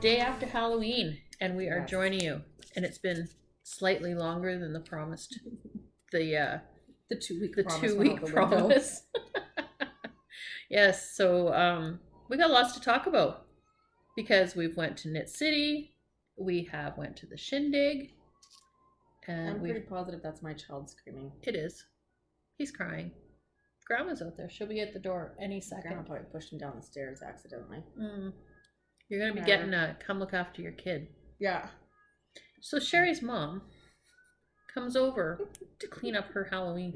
day after Halloween, and we are joining you. And it's been slightly longer than the promised. The 2-week promise. Yes, so we got lots to talk about because we've went to Knit City, we have went to the Shindig, and I'm pretty positive that's my child screaming. It is. He's crying. Grandma's out there. She'll be at the door any second. Grandma probably pushed him down the stairs accidentally. You're going to be getting a come look after your kid. Yeah. So Sherri's mom comes over to clean up her Halloween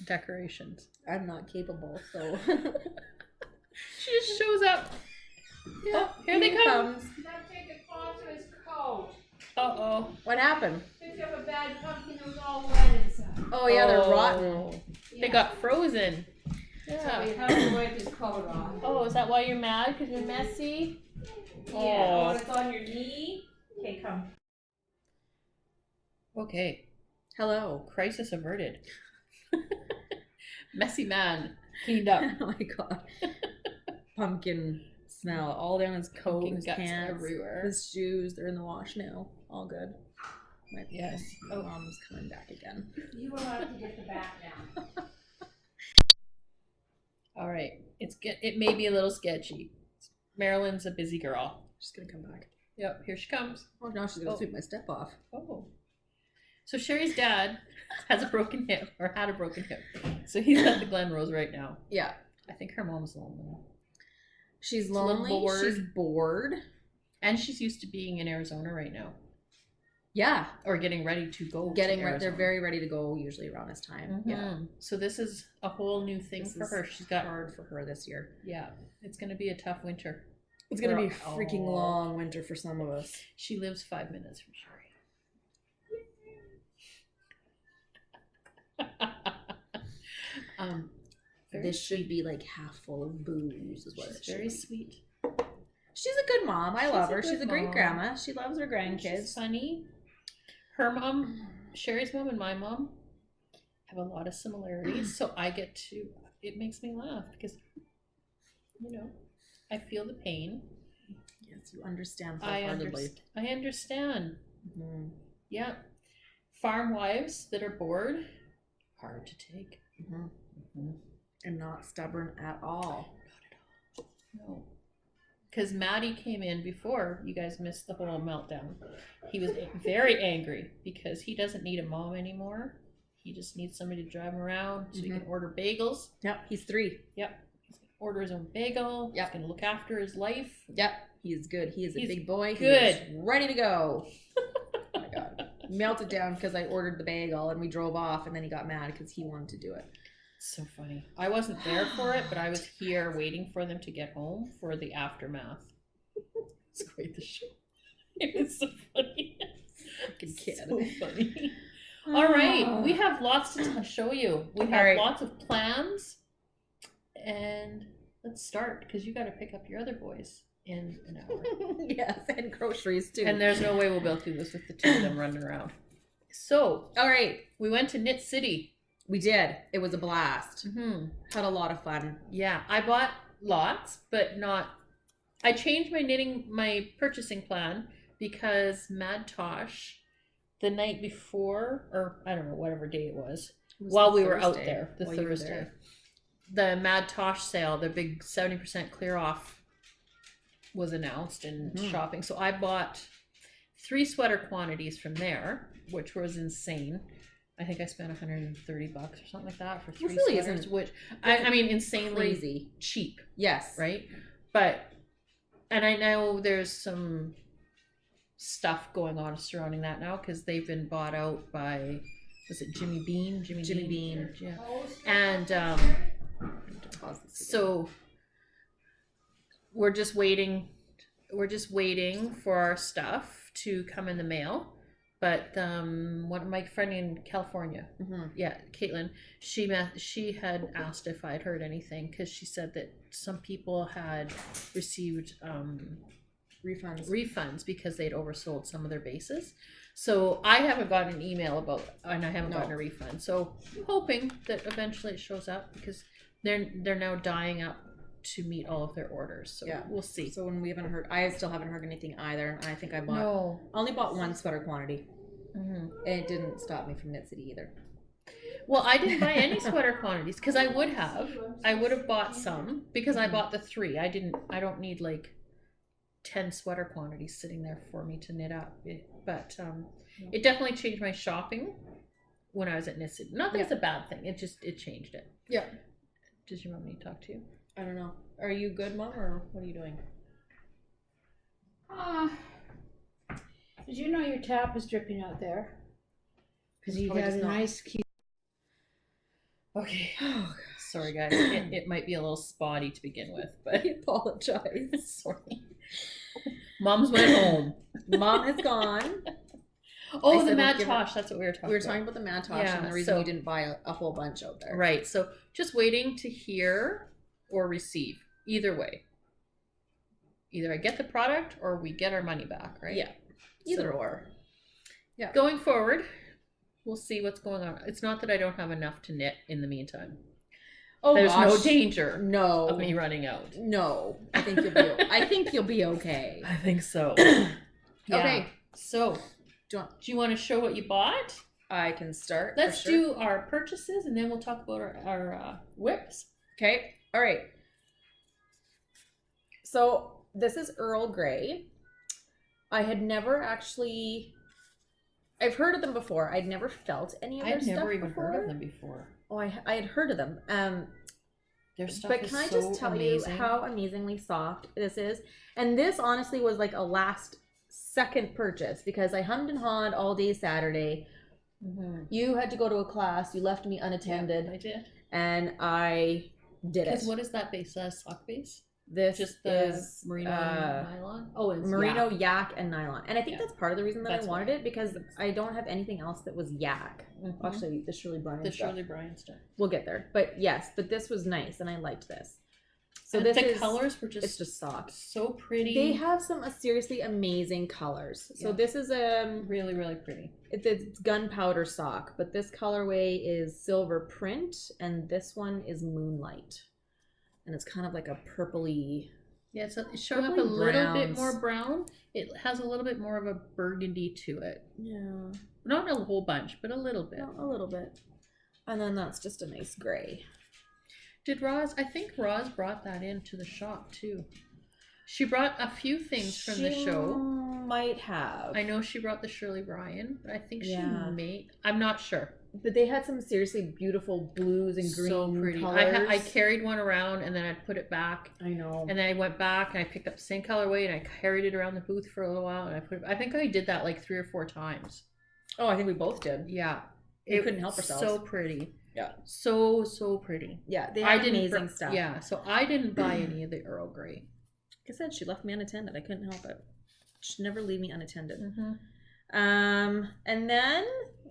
decorations. I'm not capable, so... She just shows up. Yeah, here they come. Not take the cloth to his coat. Uh-oh. What happened? Picked up a bad pumpkin that was all wet inside. Oh yeah, they're rotten. They got frozen. So we had to wipe his coat off. Oh, is that why you're mad? Because you're messy? Yeah. Oh, it's on your knee? Okay, come. Okay. Hello. Crisis averted. Messy man cleaned up. Oh my god. Pumpkin smell all down his coat, Pumpkin his guts pants, everywhere. his shoes. They're in the wash now. All good. My mom's coming back again. You will have to get the back down. All right. It may be a little sketchy. Marilyn's a busy girl. She's gonna come back. Yep, here she comes. Oh, now she's gonna sweep my step off. Oh. So Sherri's dad has a broken hip, or had a broken hip. So he's at the Glen Rose right now. Yeah. I think her mom's lonely. She's lonely. Bored. She's bored. And she's used to being in Arizona right now. Yeah. Or getting ready to go They're very ready to go usually around this time. Mm-hmm. Yeah. So this is a whole new thing for her. She's got hard for her this year. Yeah. It's going to be a tough winter. It's going to be a freaking long winter for some of us. She lives 5 minutes from Sherri. This should be like half full of booze is what it should be. Very sweet. She's a good mom. I love her. She's a great grandma. She loves her grandkids. She's funny. Her mom, Sherri's mom and my mom have a lot of similarities. So it makes me laugh because, I feel the pain. Yes, you understand I understand. Mm-hmm. Yeah. Farm wives that are bored, hard to take. Mm-hmm. Mm-hmm. And not stubborn at all. Not at all. No. Because Maddie came in before you guys missed the whole meltdown. He was very angry because he doesn't need a mom anymore. He just needs somebody to drive him around so he can order bagels. Yep, he's 3. Yep. He's going to order his own bagel. Yep. He's going to look after his life. Yep. He is good. He's a big boy. Good. He's ready to go. Oh my god. Melted down because I ordered the bagel and we drove off and then he got mad because he wanted to do it. So funny. I wasn't there for it, but I was here waiting for them to get home for the aftermath. It's quite the show. It was so funny. Fucking kid. So funny. All right. We have lots to show you. We have lots of plans. And let's start because you got to pick up your other boys in an hour. Yes, and groceries too. And there's no way we'll be able to do this with the 2 of them running around. So, all right. We went to Knit City. We did. It was a blast. Mm-hmm. Had a lot of fun. Yeah, I bought lots, but not. I changed my purchasing plan because Mad Tosh, the night before, or I don't know, whatever day it was while we were out there, the Thursday, the Mad Tosh sale, the big 70% clear off was announced and shopping. So I bought 3 sweater quantities from there, which was insane. I think I spent $130 or something like that for 3 really sweaters, isn't. which I mean insanely crazy cheap. Yes. Right? And I know there's some stuff going on surrounding that now because they've been bought out by, was it Jimmy Bean? Jimmy Bean. Yeah. And so we're just waiting for our stuff to come in the mail. But one of my friend in California, Caitlin, she had asked if I'd heard anything because she said that some people had received refunds because they'd oversold some of their bases. So I haven't gotten an email and I haven't gotten a refund. So I'm hoping that eventually it shows up because they're now dyeing up to meet all of their orders. So Yeah. we'll see. So when we haven't heard, I still haven't heard anything either. And I think I No. only bought one sweater quantity. Mm-hmm. And it didn't stop me from Knit City either. Well, I didn't buy any sweater quantities because I would have bought some because I bought the 3. I don't need like 10 sweater quantities sitting there for me to knit up. But it definitely changed my shopping when I was at Knit City. Not that it's a bad thing. It changed it. Yeah. Does your mom need to talk to you? I don't know. Are you good, Mom, or what are you doing? Did you know your tap is dripping out there? Because you Probably had just a not. nice cute. Okay. Oh, Sorry, guys. It might be a little spotty to begin with, but I apologize. sorry. Mom's went home. Mom is gone. Oh, I the said we'll Mad give her- Tosh. That's what we were talking about. We were talking about the Mantosh Yeah, and the reason so- you didn't buy a whole bunch out there. Right. So just waiting to hear or receive. Either way. Either I get the product or we get our money back, right? Yeah. Either So, or. Yeah. Going forward, we'll see what's going on. It's not that I don't have enough to knit in the meantime. Oh, There's no gosh. danger No. of me running out. No. I think you'll be. I think you'll be okay. I think so. Yeah. Okay. So, Do do you want to show what you bought? I can start. Let's for sure. do our purchases and then we'll talk about our whips. Okay. All right. So this is Earl Grey. I had never actually. I've heard of them before. I'd never felt any of their I've stuff never even before. heard of them before. Oh, I had heard of them. Their stuff But is can I so just tell amazing. you how amazingly soft this is? And this honestly was like a last second purchase because I hummed and hawed all day Saturday. Mhm. You had to go to a class. You left me Yeah, unattended, I did. and I did it. Because what is that base? Sock base? This Just the is merino and nylon? Oh, it's merino, yak. yak, and nylon. And I think Yeah. that's part of the reason that That's I wanted why. it because I don't have anything else that was yak. Mhm. Actually, the Shirley Bryan The stuff. Shirley Bryan stuff. We'll get there. But yes, but this was nice, and I liked this. So And this the is colors were it's just soft. so pretty. They have some seriously amazing colors. So Yeah. this is really, really pretty. it's gunpowder sock, but this colorway is silver print, and this one is moonlight, and it's kind of like a purpley. Yeah, it's showing up a Purpley little bit browns. more brown. It has a little bit more of a burgundy to it. Yeah, Not a whole bunch, but a little bit. no, a little bit. And then that's just a nice gray. Did I think Roz brought that into the shop too. She brought a few things from the She show. might have. I know she brought the Shirley Bryan, but I think Yeah. she may. I'm not sure. But they had some seriously beautiful blues and green So pretty. colors. I carried one around and then I put it back. I know. And then I went back and I picked up the same colorway and I carried it around the booth for a little while and I think I did that like 3 or 4 times. Oh, I think we both did. Yeah. We couldn't help ourselves. So pretty. Yeah. So pretty. Yeah, they had amazing br- stuff. Yeah, so I didn't buy any of the Earl Grey. Like I said, she left me unattended. I couldn't help it. She'd never leave me unattended. Mm-hmm. And then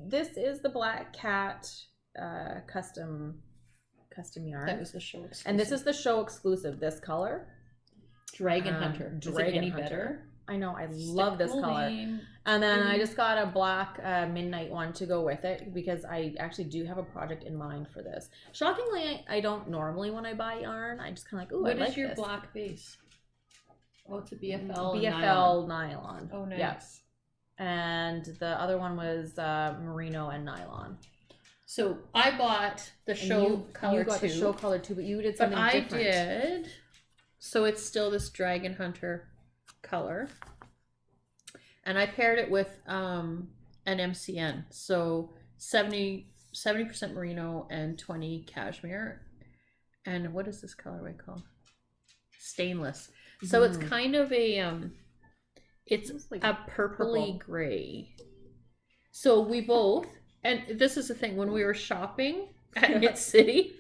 this is the Black Cat custom yarn. That was the show exclusive. And this is the show exclusive. This color, Dragon Hunter. Is it Dragon any Hunter. better? I know. I love this Cool color. name. And then I just got a black midnight one to go with it because I actually do have a project in mind for this. Shockingly, I don't normally when I buy yarn. I just kind of like, ooh, What I like is your this. black base? Oh, it's a BFL. BFL nylon. Oh, nice. Yeah. And the other one was merino and nylon. So I bought the And show color you got too. the show color too, but you did But something I different. did. So it's still this Dragon Hunter color. And I paired it with an MCN. So 70% merino and 20 cashmere. And what is this colorway called? Stainless. So it's kind of a it's Looks like a purpley purple. gray. So we both, and this is the thing, when we were shopping at Knit City,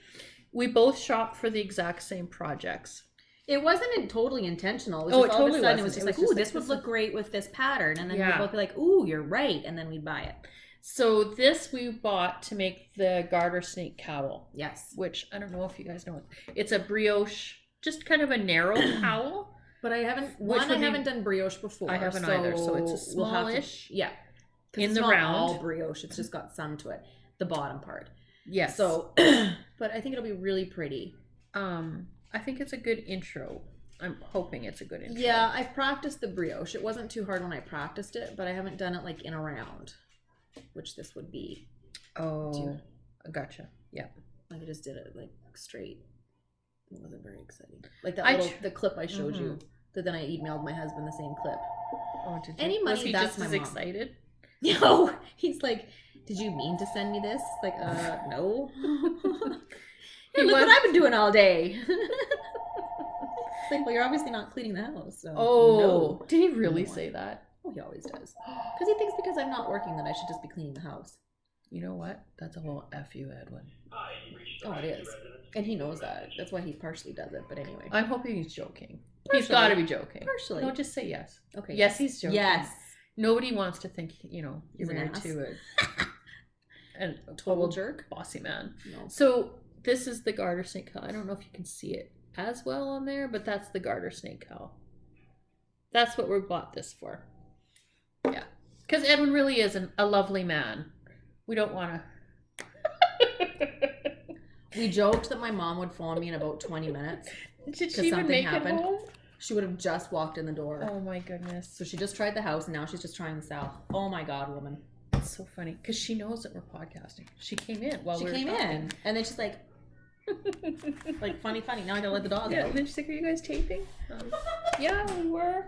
we both shopped for the exact same projects. It wasn't totally intentional. It was Oh, just it all totally of a sudden wasn't. it was just It like, was just ooh, like, this would this look is- great with this pattern. And then Yeah. we'd both be like, ooh, you're right. And then we'd buy it. So this we bought to make the garter snake cowl, Yes. which I don't know if you guys know. It's a brioche, just kind of a narrow cowl. But I haven't, Which I would be- haven't done brioche before. I haven't either, so it's a we'll have to- smallish yeah. 'Cause in it's the not round. all brioche. It's just got some to it. The bottom part. Yes. So, but I think it'll be really pretty. I think it's a good intro. I'm hoping it's a good intro. Yeah, I've practiced the brioche. It wasn't too hard when I practiced it, but I haven't done it like in a round, which this would be. Oh, gotcha. Yeah. Like I just did it like straight. It wasn't very exciting. Like that the clip I showed you. That then I emailed my husband the same clip. Oh, did you? Any money, Was he that's just my as mom. excited? No, he's like, did you mean to send me this? It's like, no. Hey, look what I've been doing all day. It's like, well, you're obviously not cleaning the house. So no. Did he really say that? Oh, he always does. Because he thinks because I'm not working that I should just be cleaning the house. You know what? That's a whole F you, Edwin. Oh, it is. And he knows that. That's why he partially does it. But anyway. I'm hoping he's joking. Partially. He's got to be joking. Partially. No, just say yes. Okay. Yes, he's joking. Yes. Nobody wants to think, you're He's an married ass. to a Total jerk. bossy man. No. So this is the garter snake cowl. I don't know if you can see it as well on there, but that's the garter snake cowl. That's what we bought this for. Yeah. Because Edwin really is a lovely man. We don't want to... We joked that my mom would phone me in about 20 minutes. Did she even make it home? She would have just walked in the door. Oh my goodness. So she just tried the house and now she's just trying the south. Oh my God, woman. It's so funny because she knows that we're podcasting. She came in while we were talking. And then she's like, funny. Now I gotta let the dog Yeah, out. and then she's like, are you guys taping? Yeah, we were.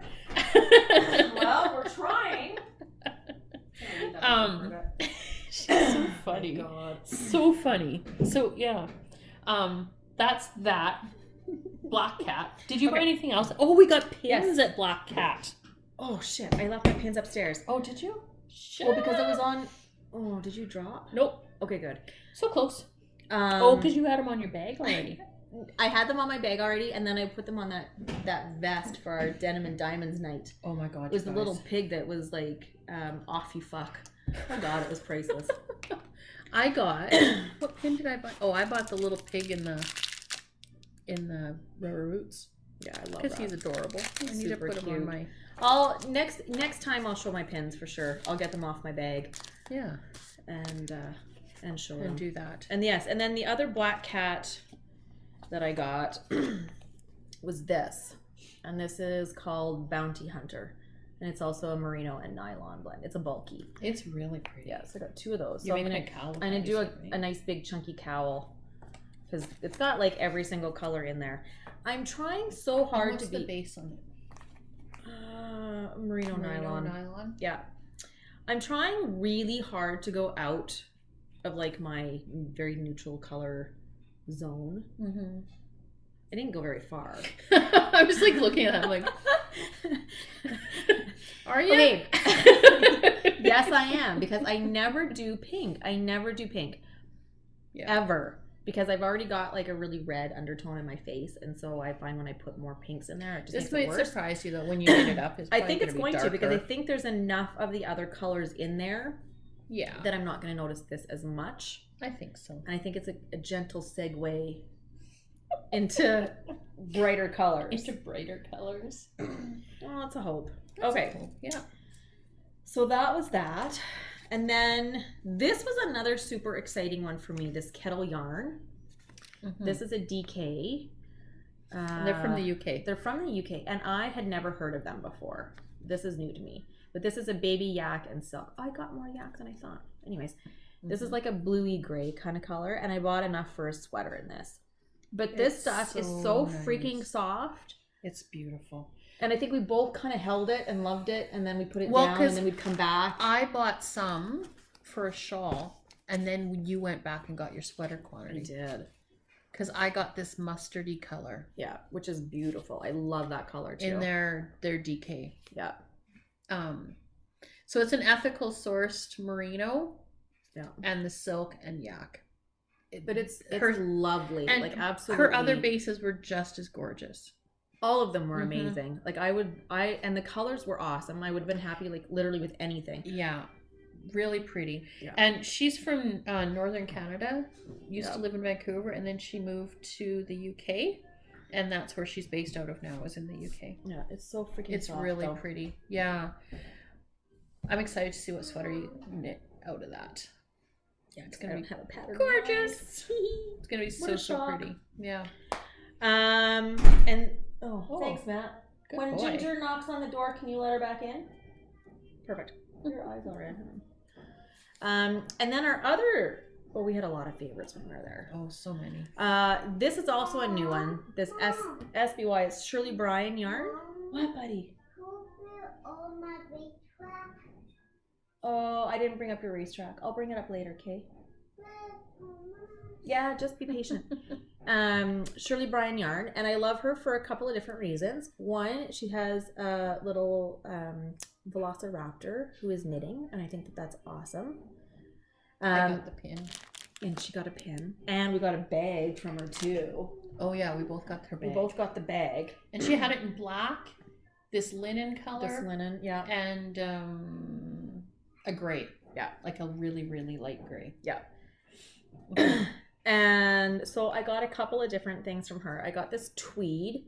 Well, we're trying. She's so funny. Oh God. So funny. So yeah. That's that. Black Cat. Did you buy anything else? Oh, we got pins at Black Cat. Oh shit! I left my pins upstairs. Oh, did you? Shit. Well, because it was on. Oh, did you drop? Nope. Okay, good. So close. Because you had them on your bag already. I had them on my bag already, and then I put them on that vest for our Denim and Diamonds night. Oh my God. It was the little pig that was like, off you fuck. Oh God, it was priceless. I got what pin did I buy? Oh, I bought the little pig in the rubber boots. Yeah, I love that. Because he's adorable. I need to super put him on cute. my. Next time I'll show my pins for sure. I'll get them off my bag. Yeah. And show them. And do that. And yes, and then the other Black Cat that I got was this. And this is called Bounty Hunter. And it's also a merino and nylon blend. It's a bulky. It's really pretty. Yeah, so I got two of those. You're So I'm making a cowl. I'm gonna do a nice big chunky cowl. Because it's got like every single color in there. I'm trying so hard What's to be the base on it? merino nylon. Yeah. I'm trying really hard to go out of like my very neutral color zone. Mm-hmm. I didn't go very far. I was like looking at him like, are you? Okay. Yes, I am, because I never do pink. Yeah. Ever. Because I've already got like a really red undertone in my face, and so I find when I put more pinks in there, it just This makes might it worse. surprise you though when you knit it up. I think it's going to, because I think there's enough of the other colors in there yeah, that I'm not going to notice this as much. I think so. And I think it's a gentle segue into brighter colors. Into brighter colors. Well, it's a hope. That's okay. cool. Yeah. So that was that. And then this was another super exciting one for me, this kettle yarn. Mm-hmm. This is a DK. They're from the UK. They're from the UK, and I had never heard of them before. This is new to me. But this is a baby yak and silk. I got more yak than I thought. Anyways, this is like a bluey gray kind of color, and I bought enough for a sweater in this. But this stuff is so freaking soft. It's beautiful. And I think we both kind of held it and loved it, and then we put it down, and then we'd come back. I bought some for a shawl, and then you went back and got your sweater quantity. I did. Because I got this mustardy color. Yeah, which is beautiful. I love that color too. In their DK. Yeah. So it's an ethical sourced merino. Yeah. And the silk and yak. But it's lovely. And like absolutely. Her other bases were just as gorgeous. All of them were amazing. Like and the colors were awesome. I would have been happy like literally with anything. Yeah. Really pretty. Yeah. And she's from Northern Canada, used to live in Vancouver, and then she moved to the UK, and that's where she's based out of now, is in the UK. Yeah, it's so freaking It's soft, really though. pretty. Yeah. I'm excited to see what sweater you knit out of that. Yeah, It's gonna be have a pattern. gorgeous. It's gonna be What a so shock. pretty. Yeah. And Oh, thanks, Matt. good When boy. Ginger knocks on the door, can you let her back in? Perfect. Your eyes all red. And then our other, we had a lot of favorites when we were there. Oh, so many. This is also a new one. This SBY is Shirley Bryan yarn. What, buddy? Oh, I didn't bring up your racetrack. I'll bring it up later, okay? Yeah, just be patient. Shirley Bryan yarn, and I love her for a couple of different reasons. One, she has a little velociraptor who is knitting, and I think that that's awesome. I got the pin. And she got a pin, and we got a bag from her too. Oh yeah, we both got her bag. We both got the bag, and she had it in black, this linen color, this linen, yeah, and a gray, yeah, like a really really light gray, yeah. And so I got a couple of different things from her. I got this tweed.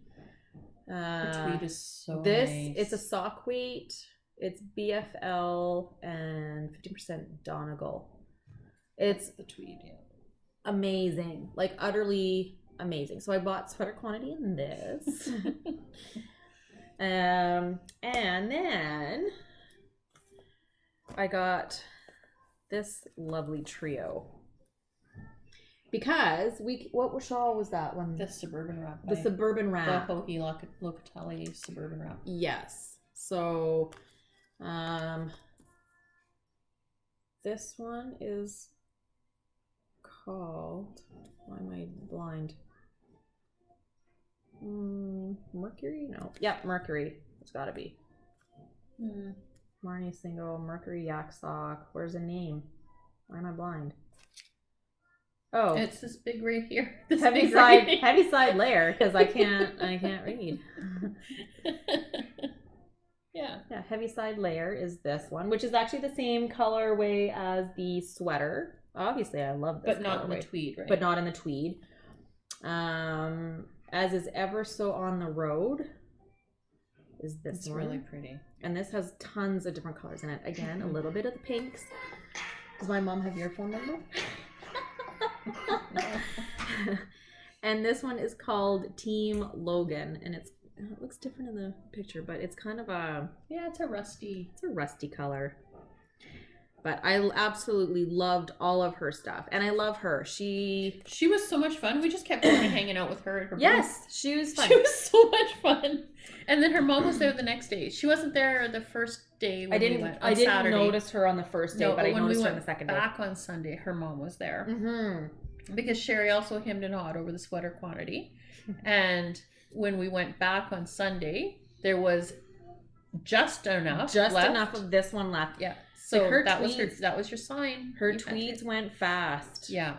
The tweed is so this nice. It's a sock weight. It's BFL and 50% Donegal. It's the tweed, yeah. Amazing, like utterly amazing. So I bought sweater quantity in this. And then I got this lovely trio. Because what shawl was that one? The Suburban Wrap. The Suburban Wrap. The Hoagie Locatelli Suburban Wrap. Yes. So, this one is called, why am I blind? Mercury? No. Yep, Mercury. It's gotta be. Marnie single, Mercury yak sock. Where's the name? Why am I blind? Oh, it's this big right here. This heavy side layer, because I can't read. Yeah, heavy side layer is this one, which is actually the same colorway as the sweater. Obviously, I love this, but not in the tweed, right? But not in the tweed. As is ever so on the road is this one. It's really pretty, and this has tons of different colors in it. Again, a little bit of the pinks. Does my mom have your phone number? And this one is called Team Logan, and it looks different in the picture, but it's kind of it's a rusty color. But I absolutely loved all of her stuff, and I love her. She was so much fun. We just kept going and hanging out with her at her yes, booth. she was fun. She was so much fun. And then her mom was there the next day. She wasn't there the first day when we went on I didn't Saturday. Notice her on the first day, but I noticed her on the second day. Back on Sunday, her mom was there. Mm-hmm. Because Sherri also hemmed and hawed over the sweater quantity. And when we went back on Sunday, there was just enough of this one left. Yeah. So like that was your sign. Her tweeds went fast. Yeah.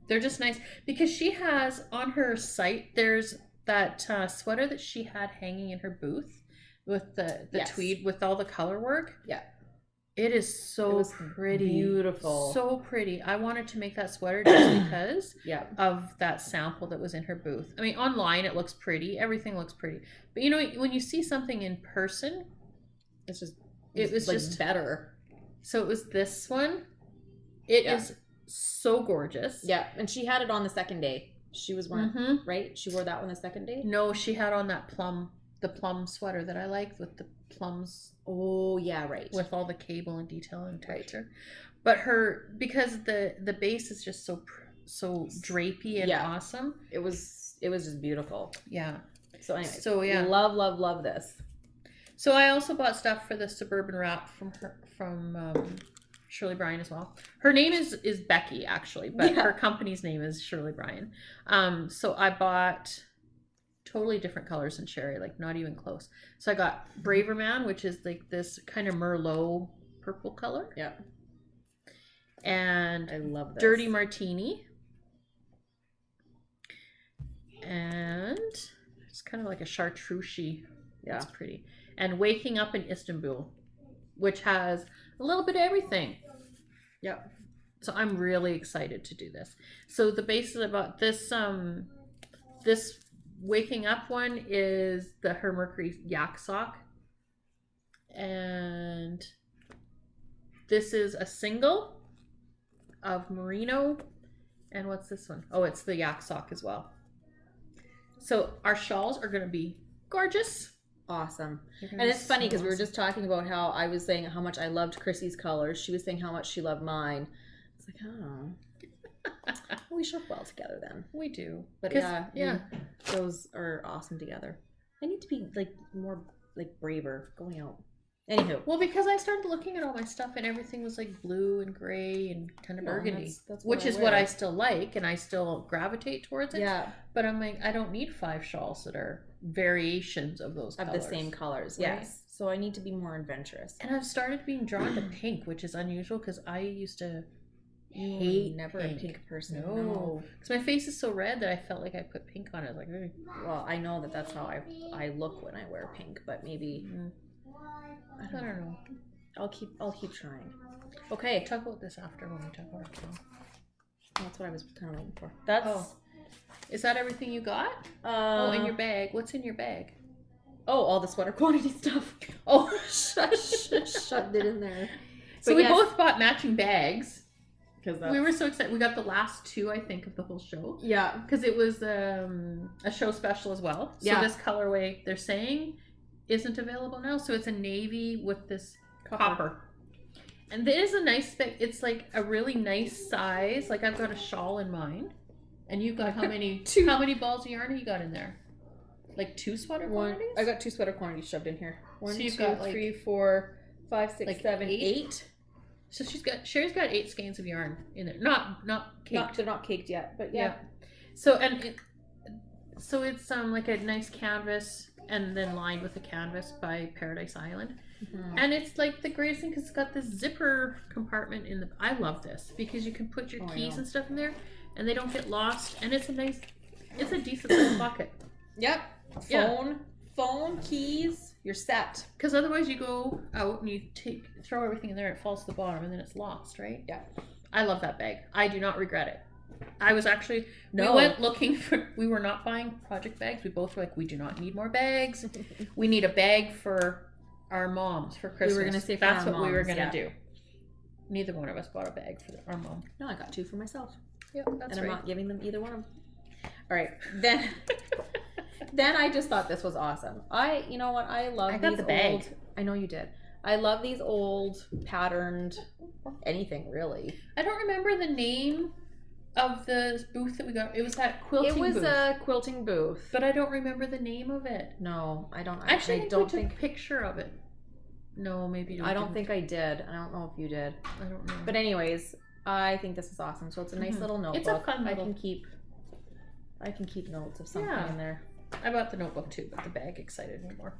They're just nice. Because she has on her site, there's that sweater that she had hanging in her booth with the tweed with all the color work. Yeah. It is so pretty. Beautiful. So pretty. I wanted to make that sweater just because of that sample that was in her booth. I mean, online it looks pretty. Everything looks pretty. But you know, when you see something in person, it's just it was like just better. So it was this one. It is so gorgeous. Yeah, and she had it on the second day. She was wearing right. She wore that one the second day. No, she had on that the plum sweater that I liked with the plums. Oh yeah, right. With all the cable and detail and texture, but because the base is just so drapey and awesome. It was just beautiful. Yeah. So anyway, love this. So I also bought stuff for the Suburban Wrap from Shirley Bryan as well. Her name is Becky actually, but her company's name is Shirley Bryan. So I bought totally different colors than Sherri, like not even close. So I got Braver Man, which is like this kind of Merlot purple color. Yeah. And I love this. Dirty Martini. And it's kind of like a chartreusey. Yeah. It's pretty. And Waking Up in Istanbul, which has a little bit of everything. Yep. So I'm really excited to do this. So the basis about this this Waking Up one is her Mercury yak sock. And this is a single of merino. And what's this one? Oh, it's the yak sock as well. So our shawls are gonna be gorgeous. Awesome. They're gonna And be it's funny because so we were awesome. just talking about how I was saying how much I loved Chrissy's colors. She was saying how much she loved mine. It's like, oh, we should well together then. We do. But 'Cause- yeah, yeah. those are awesome together. I need to be like more like braver going out. Anywho, Well, because I started looking at all my stuff and everything was like blue and gray and kind of Well, burgundy, that's which I is what wear. I still like and I still gravitate towards it. Yeah, But I'm like, I don't need 5 shawls that are variations of those of colors. the same colors. right? Yes. So I need to be more adventurous. And I've started being drawn to pink, which is unusual because I used to You were hate never a pink person. No, because my face is so red that I felt like I put pink on it. Like, "Ugh." Well, I know that that's how I look when I wear pink, but maybe I don't know. I'll keep trying. Okay, Talk about this after when we talk about it. that's what I was kind of waiting for. That's Oh. Is that everything you got? Oh, in your bag. What's in your bag? all the sweater quantity stuff. Oh, Shoved it in there. so But we yes, both bought matching bags. because We were so excited. We got the last 2, I think, of the whole show. yeah. Because it was a show special as well. So Yeah. this colorway, they're saying, isn't available now. So it's a navy with this copper. And there is a nice spec. It's like a really nice size. Like I've got a shawl in mine. And you've got how many how many balls of yarn have you got in there? Like 2 sweater quantities? I got 2 sweater quantities shoved in here. 1, So you've 2, got, like- 3, 4, 5, 6, like 7, 8? 8. So Sherri's got 8 skeins of yarn in there. Not caked. They're not caked yet, but Yeah. So it's like a nice canvas and then lined with a canvas by Paradise Island. Mhm. And it's like the greatest thing because it's got this zipper compartment in the. I love this because you can put your Oh, I keys know. and stuff in there, and they don't get lost. And it's a decent little pocket. Yep. Yeah. Phone, keys, you're set. Because otherwise, you go out and you throw everything in there, it falls to the bottom, and then it's lost, right? Yeah. I love that bag. I do not regret it. I was actually No. we went looking for. We were not buying project bags. We both were like, we do not need more bags. We need a bag for our moms for Christmas. gonna say for that's our what we were moms, gonna yeah. do. Neither one of us bought a bag for our mom. No, I got 2 for myself. Yeah, that's and I'm right. not giving them either one of them. All right. Then then I just thought this was awesome. You know what? I love I got these the bag. old. I know you did. I love these old patterned anything really. I don't remember the name of the booth that we got. It was that quilting It was booth. a quilting booth. But I don't remember the name of it. No, I don't. Actually, I don't we took think. a picture of it. No, maybe I don't think I did. I don't know if you did. I don't know. But anyways, I think this is awesome. So it's a nice Mhm. little notebook. It's a fun I little- can keep notes of something Yeah. in there. I bought the notebook too, but the bag excited me more.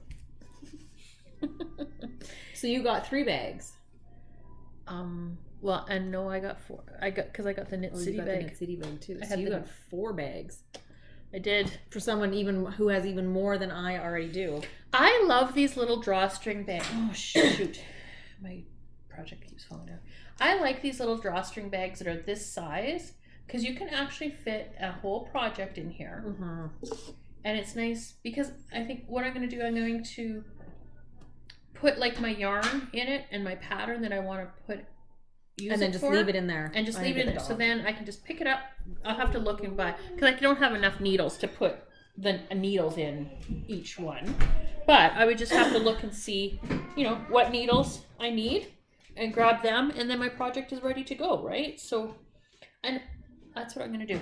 So you got 3 bags. Well, and no, I got 4. Because I got the Knit Oh, City you got bag. the Knit City bag too. I So had you the- got 4 bags. I did. For someone even who has even more than I already do. I love these little drawstring bags. Oh shoot, my project keeps falling down. I like these little drawstring bags that are this size because you can actually fit a whole project in here, Mm-hmm. and it's nice because I think what I'm going to do, I'm going to put like my yarn in it and my pattern that I want to use And then it just for, leave it in there. and just I leave it in get there. it So all. then I can just pick it up. I'll have to look and buy because I don't have enough needles to put the needles in each one. But I would just have to look and see, what needles I need and grab them, and then my project is ready to go, right? So, and that's what I'm gonna do.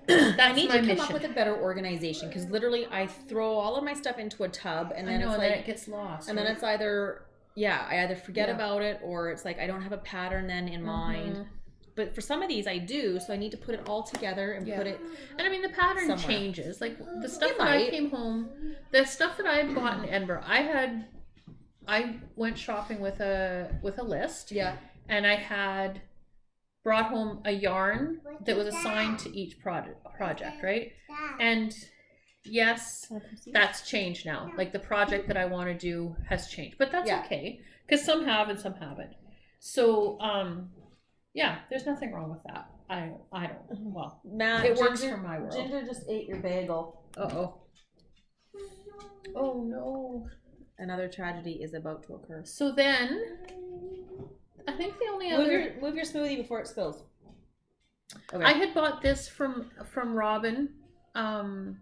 That's I need my to come mission. up with a better organization because literally I throw all of my stuff into a tub and I then know, it's and like then it gets lost. and then right? it's either I either forget Yeah. about it or it's like I don't have a pattern then in mind. Mhm. But for some of these I do, so I need to put it all together and Yeah. put it. And I mean, the pattern somewhere. changes. Like the stuff It that I might. came home, the stuff that I had bought in Edinburgh, I went shopping with a list, Yeah. and I had brought home a yarn that was assigned to each project, right? And yes, that's changed now. Like the project that I want to do has changed, but that's Yeah. okay because some have and some haven't. So, yeah, there's nothing wrong with that. I don't. Well, Matt, it works for my world. Ginger just ate your bagel. Uh-oh. Oh no. Another tragedy is about to occur. So then, I think the only other Move your smoothie before it spills. Okay. I had bought this from Robin well,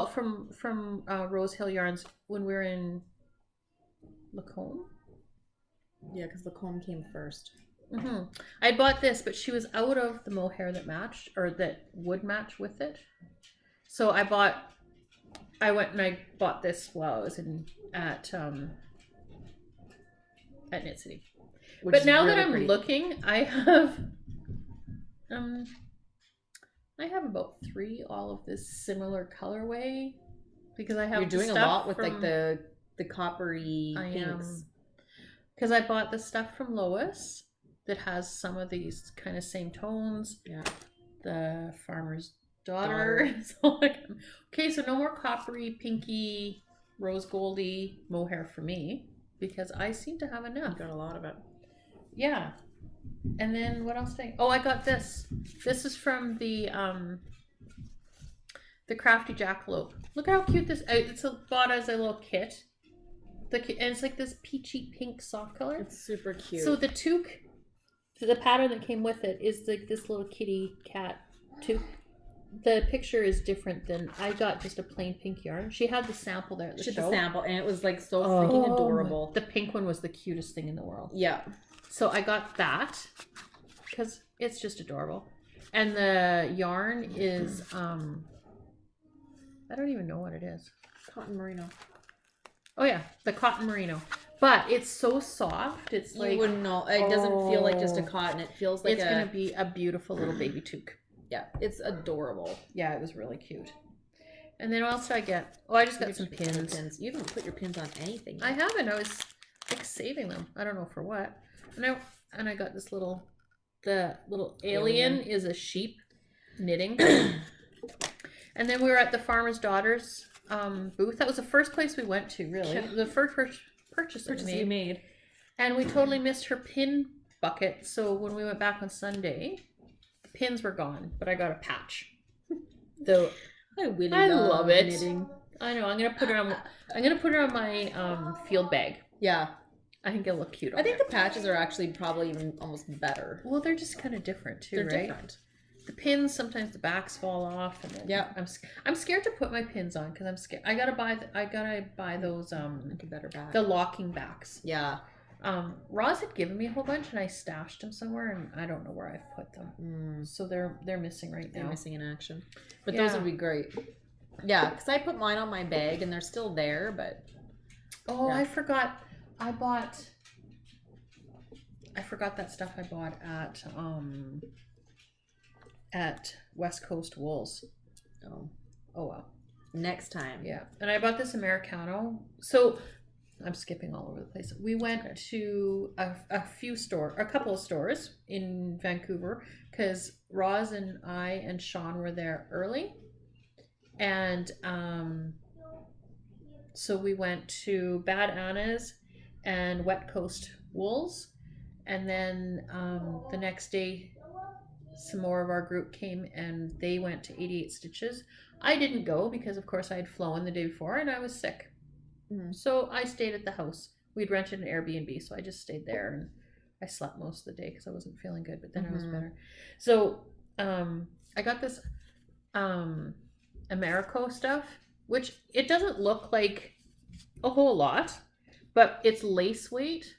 from Rose Hill Yarns when we were in Lacombe. Yeah, because the comb came first. Mm-hmm. I bought this, but she was out of the mohair that matched or that would match with it. So I went and I bought this while I was at Knit City. Which But is now that really I'm pretty. looking, I have about 3 all of this similar colorway because I have. You're doing a stuff lot with from, like the coppery I pinks. am. Because I bought the stuff from Lois that has some of these kind of same tones. Yeah. The Farmer's Daughter. So okay, so no more coppery, pinky, rose goldy mohair for me because I seem to have You enough. got a lot of it. Yeah. And then what else did I got this. This is from the Crafty Jackalope. Look how cute this it's bought as a little kit. And it's like this peachy pink soft color. It's super cute. So the toque, the pattern that came with it is like this little kitty cat toque. The picture is different than I got just a plain pink yarn. She had the sample there at the show. She had the sample and it was like so freaking adorable. The pink one was the cutest thing in the world. Yeah. So I got that because it's just adorable. And the yarn is I don't even know what it is. Cotton merino. Oh yeah, the cotton merino. But it's so soft. It's like you wouldn't know. It doesn't feel like just a cotton. It feels like it's gonna be a beautiful little baby toque. Yeah, it's adorable. Yeah, it was really cute. And then what else did I get? Oh, I just got some pins. You haven't put your pins on anything yet. I haven't. I was like saving them. I don't know for what. And I got this the little alien is a sheep knitting. And then we were at the Farmer's Daughters booth. That was the first place we went to, really. Yeah. The first purchase we made. And we totally missed her pin bucket. So when we went back on Sunday, the pins were gone, but I got a patch. Though I really love it. knitting. I know. I'm gonna put it on my field bag. Yeah. I think it'll look cute. I think the patches are actually probably even almost better. Well, they're just kind of different too, They're right? different. The pins, sometimes the backs fall off, and then Yeah. I'm scared to put my pins on because I'm scared. I gotta buy those Like a better back. the locking backs. Yeah. Roz had given me a whole bunch, and I stashed them somewhere, and I don't know where I've put them. So they're missing right now. They're missing in action. But those would be great. Yeah, because I put mine on my bag, and they're still there, but... Oh, Yeah. I forgot. I forgot that stuff I bought at West Coast Wools. Oh well. Next time. Yeah. And I bought this Americano. So I'm skipping all over the place. We went to a couple of stores in Vancouver because Roz and I and Sean were there early. And so we went to Bad Anna's and West Coast Wools. And then the next day, some more of our group came and they went to 88 Stitches. I didn't go because, of course, I had flown the day before and I was sick. So I stayed at the house. We'd rented an Airbnb, so I just stayed there and I slept most of the day because I wasn't feeling good, but then I was better. So I got this Americo stuff, which it doesn't look like a whole lot, but it's lace weight.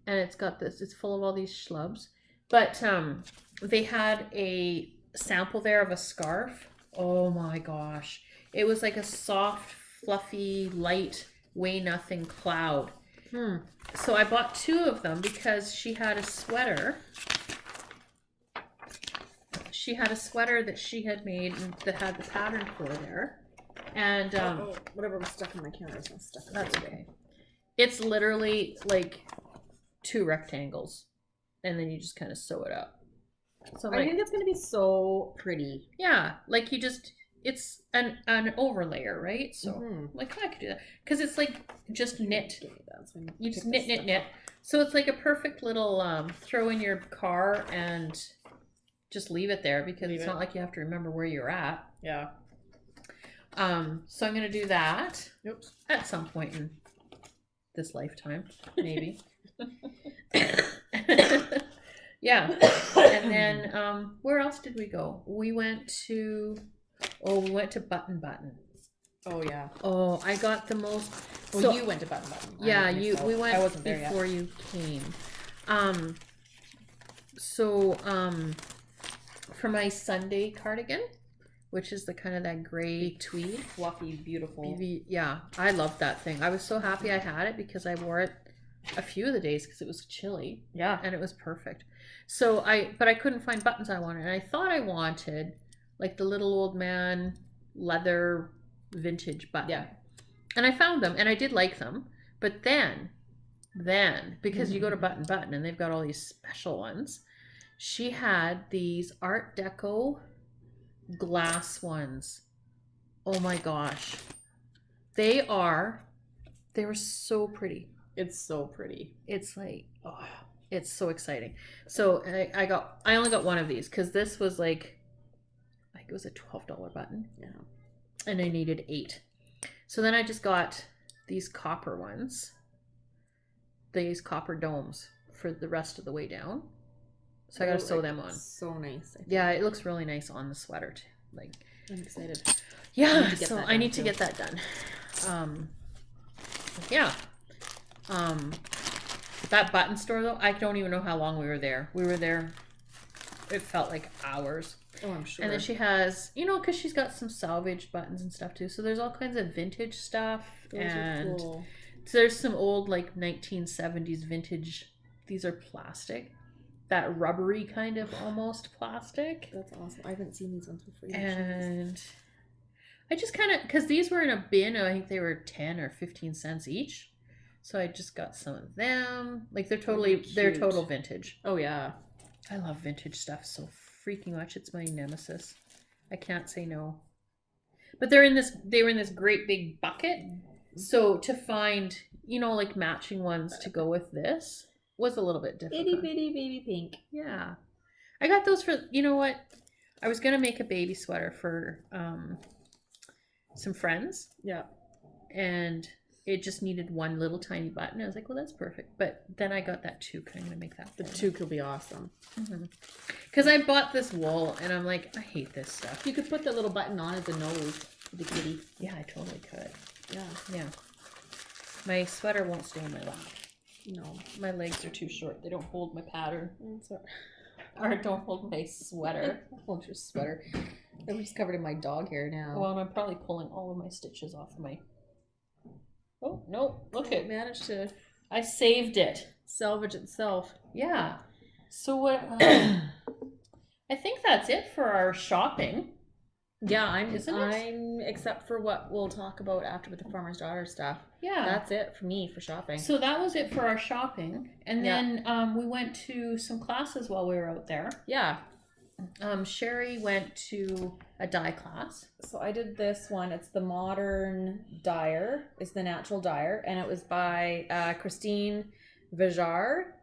And it's got this, it's full of all these schlubs. But they had a sample there of a scarf. Oh my gosh. It was like a soft, fluffy, light, weigh nothing cloud. So I bought 2 of them because she had a sweater. She had a sweater that she had made that had the pattern for there. And whatever was stuck in my camera is not stuck. that's okay. It's literally like 2 rectangles. And then you just kind of sew it up. So I think it's going to be so pretty. yeah, like it's an overlayer, right? So like I could do that because it's like just knit. You just knit. So it's like a perfect little throw in your car and just leave it there because it's not like you have to remember where you're at. Yeah. So I'm gonna do that. Oops. At some point in this lifetime, maybe. Yeah. And then where else did we go? We went to Button Button. Oh yeah. Oh, I got the most. Well, So you went to Button Button. yeah, I you. so. We went I wasn't there before yet. you came. So for my Sunday cardigan, which is the kind of that gray tweed, Fluffy, beautiful. yeah, I loved that thing. I was so happy I had it because I wore it a few of the days because it was chilly. Yeah. And it was perfect. So but I couldn't find buttons I wanted. And I thought I wanted like the little old man leather vintage button. Yeah. And I found them and I did like them. But then because you go to Button Button and they've got all these special ones, she had these Art Deco glass ones. Oh my gosh. They were so pretty. It's so pretty. It's like, oh, it's so exciting. So I only got one of these because this was like it was a $12 button. Yeah. And I needed 8. So then I just got these copper ones, these copper domes for the rest of the way down. So I got to sew them on. So nice. Yeah, it looks really nice on the sweater too. Like, I'm excited. yeah, to get so that I done need to too. get that done. Yeah. That button store though, I don't even know how long we were there. We were there, it felt like hours. Oh, I'm sure. And then she has, because she's got some salvage buttons and stuff too. So there's all kinds of vintage stuff. Those and are cool. so there's some old like 1970s vintage. These are plastic. That rubbery kind of almost plastic. That's awesome. I haven't seen these ones before. And I just kind of, because these were in a bin, I think they were 10 or 15 cents each. So I just got some of them. Like they're total vintage. Oh yeah. I love vintage stuff so freaking much. It's my nemesis. I can't say no. But they were in this great big bucket. So to find, like matching ones to go with this was a little bit difficult. Itty bitty baby pink. Yeah. I got those for, you know what? I was going to make a baby sweater for some friends. Yeah. And it just needed one little tiny button. I was like, well, that's perfect. But then I got that toque. I'm going to make that. The toque will be awesome. Because I bought this wool and I'm like, I hate this stuff. You could put the little button on as a nose for the kitty. Yeah, I totally could. Yeah. Yeah. My sweater won't stay in my lap. No. My legs are too short. They don't hold my pattern. Sorry. Or don't hold my sweater. Hold your sweater. I'm just covered in my dog hair now. Well, I'm probably pulling all of my stitches off of my... Oh, no. Look It at... managed to I saved it. salvage itself. Yeah. So what... I think that's it for our shopping. Yeah, Isn't it? I'm except for what we'll talk about after with the farmer's daughter stuff. Yeah. That's it for me for shopping. So that was it for our shopping. And then we went to some classes while we were out there. Yeah. Sherri went to a dye class. So I did this one. It's the Modern Dyer. It's the Natural Dyer, and it was by Christine Vijar.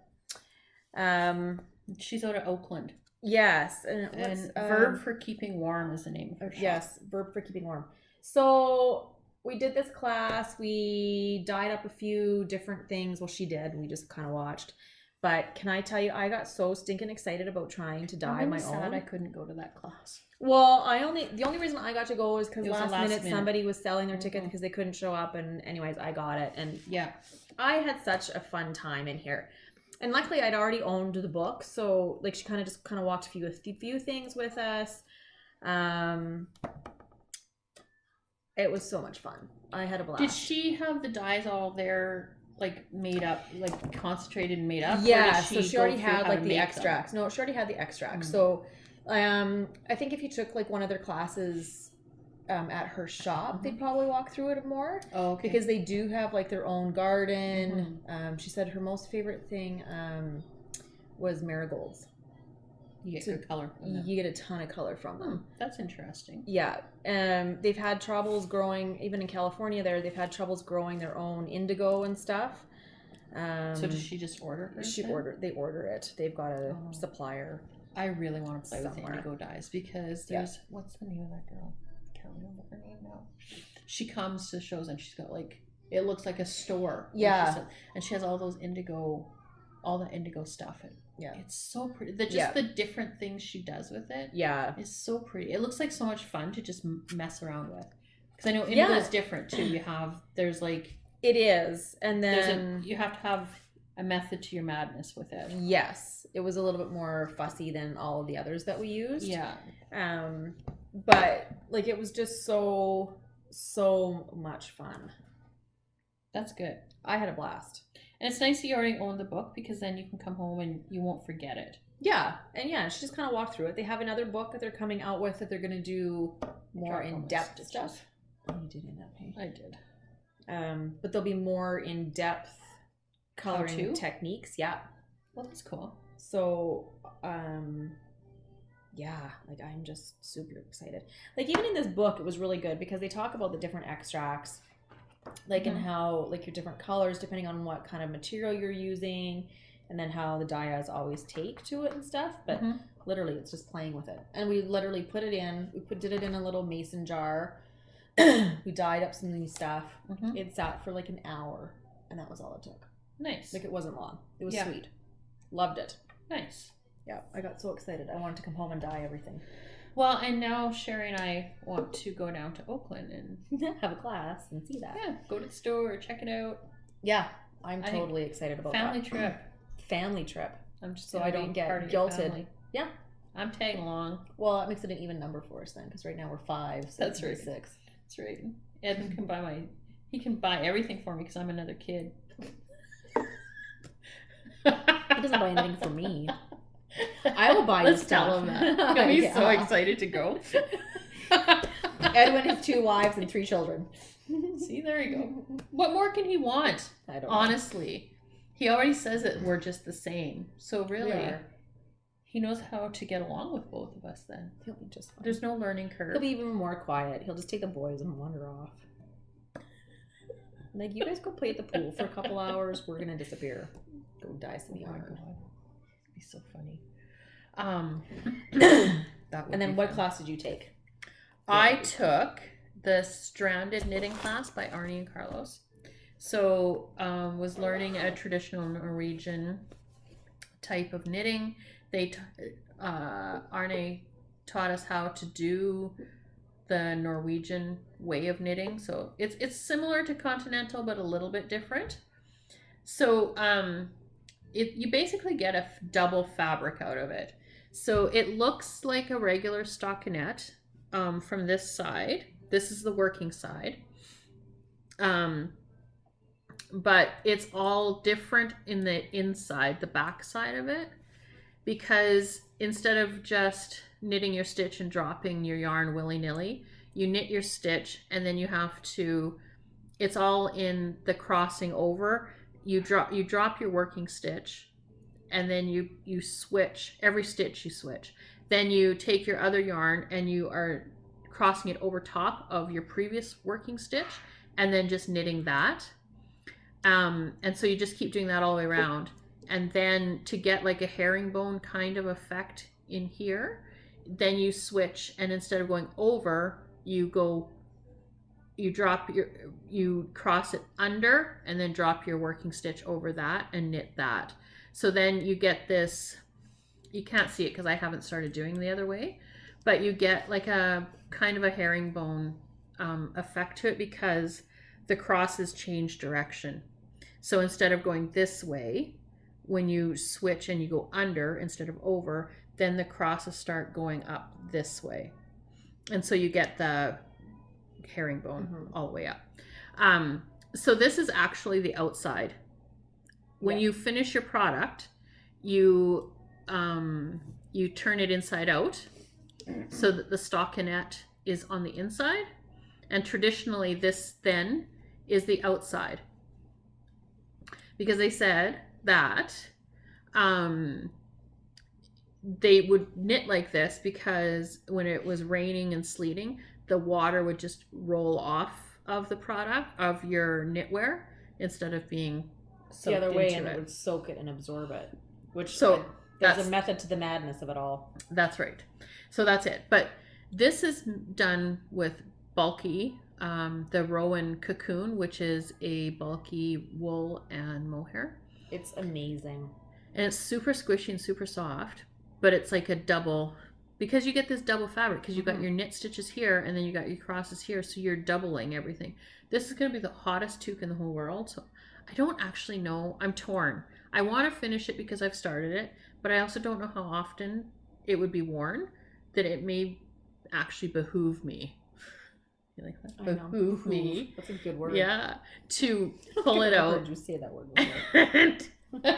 She's out of Oakland. Yes, and Verb for Keeping Warm is the name of her shop. Yes, Verb for Keeping Warm. So we did this class. We dyed up a few different things. Well, she did. We just kind of watched. But can I tell you, I got so stinking excited about trying to dye my own. I couldn't go to that class. Well, the only reason I got to go was because It was last a last minute minute. somebody was selling their ticket because they couldn't show up, and anyways, I got it, and Yeah. I had such a fun time in here. And luckily, I'd already owned the book, so like she kind of walked a few things with us. It was so much fun. I had a blast. Did she have the dyes all there, like made up, like concentrated and made up? Yeah, Or so did she go already through had how like to the make extracts. No, she already had the extracts. Mm. So I think if you took like one of their classes at her shop, they'd probably walk through it more. Oh, okay. Because they do have like their own garden. She said her most favorite thing was marigolds. you get good color from them. You get a ton of color from them. That's interesting. Yeah. They've had troubles growing, even in California there, they've had troubles growing their own indigo and stuff. So does she just order her? They order it. They've got a supplier. I really want to play with Somewhere. indigo dyes because there's what's the name of that girl? I can't remember her name now. She comes to shows and she's got like it looks like a store. Yeah. And she has all those indigo, all the indigo stuff. Yeah. It's so pretty. Yeah. The different things she does with it. Yeah. It's so pretty. It looks like so much fun to just mess around with. Because I know indigo is different too. There's like... It is. And then... you have to have a method to your madness with it. Yes. It was a little bit more fussy than all of the others that we used. Yeah. But like it was just so much fun. That's good. I had a blast. And it's nice that you already own the book because then you can come home and you won't forget it. Yeah. And yeah, she just kind of walked through it. They have another book that they're coming out with that they're going to do more in-depth stuff. Oh, you did end up, hey? I did. But there'll be more in-depth coloring techniques. Yeah. Well, that's cool. So, yeah, like I'm just super excited. Like even in this book, it was really good because they talk about the different extracts, like and how like your different colors depending on what kind of material you're using, and then how the dyes always take to it and stuff. But literally, it's just playing with it. And we literally put it in. Did it in a little mason jar. We dyed up some new stuff. It sat for like an hour, and that was all it took. Nice. Like it wasn't long. It was sweet. Loved it. Nice. Yeah, I got so excited. I wanted to come home and dye everything. Well, and now Sherri and I want to go down to Oakland and have a class and see that. Yeah, go to the store, check it out. Yeah, I'm totally excited about family that. trip. Family trip. I'm just so I don't get guilted. Yeah, I'm tagging along. Well, it makes it an even number for us then, because right now we're 5, so that's right. 6. That's right. Ed can buy he can buy everything for me because I'm another kid. He doesn't buy anything for me. I will buy you stuff. Tell him that. He'll be so excited to go. Edwin has 2 wives and 3 children. See, there you go. What more can he want? I don't know. Honestly. He already says that we're just the same. So really, he knows how to get along with both of us then. He'll be just fine. There's no learning curve. He'll be even more quiet. He'll just take the boys and wander off. Like, you guys go play at the pool for a couple hours. We're going to disappear. Go dye some yard. It'd be so funny. And then what class did you take? I took the Stranded Knitting class by Arnie and Carlos. So was learning a traditional Norwegian type of knitting. Arnie taught us how to do the Norwegian way of knitting. So it's similar to continental, but a little bit different. So you basically get a double fabric out of it. So it looks like a regular stockinette from this side. This is the working side. But it's all different in the inside, the back side of it, because instead of just knitting your stitch and dropping your yarn willy-nilly, you knit your stitch and then you have to, it's all in the crossing over. You drop your working stitch and then you switch, every stitch you switch. Then you take your other yarn and you are crossing it over top of your previous working stitch and then just knitting that. And so you just keep doing that all the way around. And then to get like a herringbone kind of effect in here, then you switch, and instead of going over, you cross it under and then drop your working stitch over that and knit that. So then you get this, you can't see it because I haven't started doing the other way, but you get like a kind of a herringbone effect to it because the crosses change direction. So instead of going this way, when you switch and you go under instead of over, then the crosses start going up this way. And so you get the herringbone all the way up. So this is actually the outside. When you finish your product, you turn it inside out so that the stockinette is on the inside. And traditionally this then is the outside. Because they said that they would knit like this because when it was raining and sleeting, the water would just roll off of the product, of your knitwear, instead of being soaked the other way, into and it would soak it and absorb it. Which so there's a method to the madness of it all. That's right. So that's it. But this is done with bulky, the Rowan cocoon, which is a bulky wool and mohair. It's amazing. and it's super squishy and super soft, but it's like a double, because you get this double fabric because you got your knit stitches here and then you got your crosses here, so you're doubling everything. This is going to be the hottest toque in the whole world, so I don't actually know. I'm torn. I want to finish it because I've started it, but I also don't know how often it would be worn, that it may actually behoove me. You like that? Behoove me. That's a good word. Yeah, to pull it out. I heard you say that word before.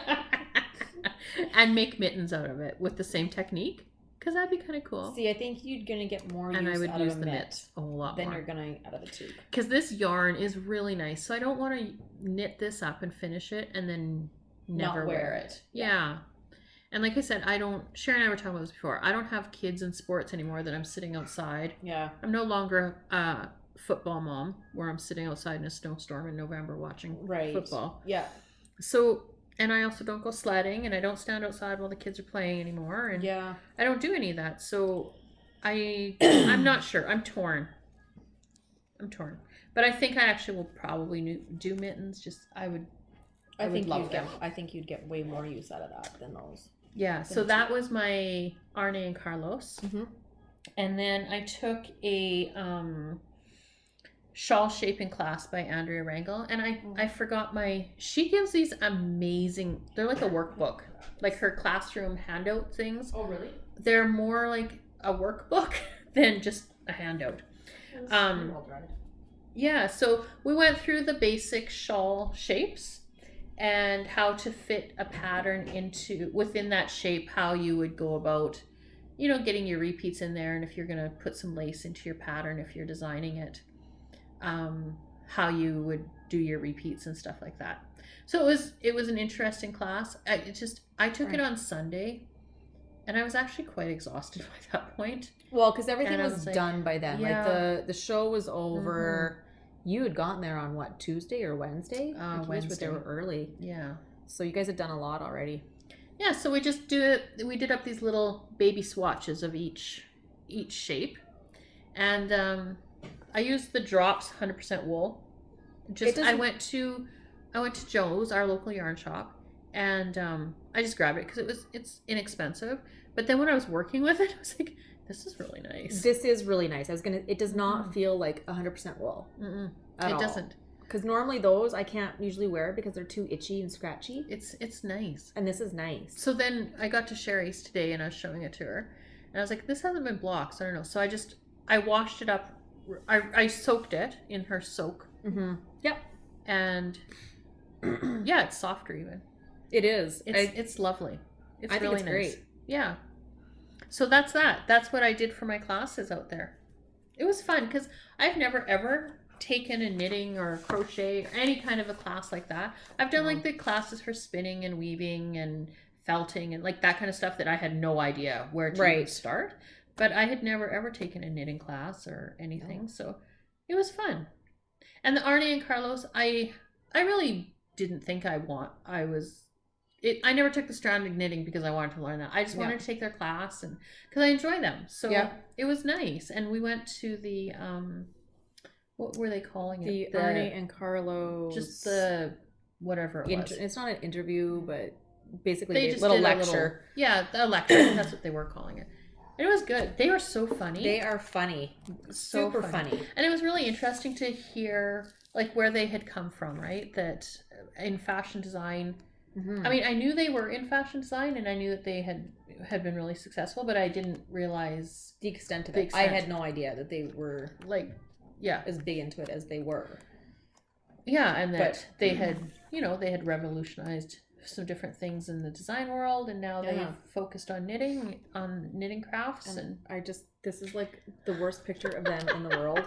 And make mittens out of it with the same technique, because that'd be kind of cool. See, I think you're gonna get more And use I would out use of a the mitt mitt a whole lot than more. you're gonna out of the toque. Because this yarn is really nice, so I don't want to knit this up and finish it and then never Not wear wear it. Yeah. And like I said, Sherri and I were talking about this before. I don't have kids in sports anymore that I'm sitting outside. Yeah. I'm no longer a football mom where I'm sitting outside in a snowstorm in November watching football. Yeah. So, and I also don't go sledding, and I don't stand outside while the kids are playing anymore, and Yeah. I don't do any of that. So I'm not sure. I'm torn. But I think I actually will probably do mittens. Just I think you'd get way more use out of that than those. Yeah, so that was my Arne and Carlos. Mm-hmm. And then I took a shawl shaping class by Andrea Rangel, and I forgot she gives these amazing, they're like a workbook, like her classroom handout things. Oh, really? They're more like a workbook than just a handout. Yeah, so we went through the basic shawl shapes and how to fit a pattern within that shape, how you would go about, getting your repeats in there, and if you're going to put some lace into your pattern, if you're designing it, how you would do your repeats and stuff like that. So it was an interesting class. I took it on Sunday, and I was actually quite exhausted by that point. Well, because everything was like, done by then. yeah. Like the show was over. Mm-hmm. You had gotten there on what, Tuesday or Wednesday? Wednesday. They were early. Yeah. So you guys had done a lot already. Yeah, so we did up these little baby swatches of each shape. And I used the drops 100% wool. I went to Joe's, our local yarn shop, and I just grabbed it because it's inexpensive. But then when I was working with it, I was like, this is really nice. This is really nice. It does not feel like 100% wool. It doesn't. Because normally those I can't usually wear because they're too itchy and scratchy. It's nice. And this is nice. So then I got to Sherri's today and I was showing it to her. And I was like, this hasn't been blocked, so I don't know. So I washed it up. I soaked it in her soak. Mm-hmm. Yep. And yeah, it's softer even. It is. It's lovely. I think it's nice. Great. Yeah. So that's that. That's what I did for my classes out there. It was fun because I've never ever taken a knitting or crochet or any kind of a class like that. I've done like the classes for spinning and weaving and felting and like that kind of stuff that I had no idea where to even start. But I had never ever taken a knitting class or anything. So it was fun. And the Arne and Carlos, I really didn't think I never took the stranded knitting because I wanted to learn that. I just wanted to take their class and because I enjoy them. So it was nice. And we went to the what were they calling it? The Arne and Carlos. Just the whatever it was. It's not an interview, but basically they a just little did lecture. A lecture. That's what they were calling it. And it was good. They were so funny. They are funny. So super funny. And it was really interesting to hear like where they had come from, right? That in fashion design. Mm-hmm. I mean, I knew they were in fashion design and I knew that they had been really successful, but I didn't realize the extent of it. I had no idea that they were as big into it as they were. Yeah, and that they had revolutionized some different things in the design world, and now they've focused on knitting crafts, and this is like the worst picture of them in the world.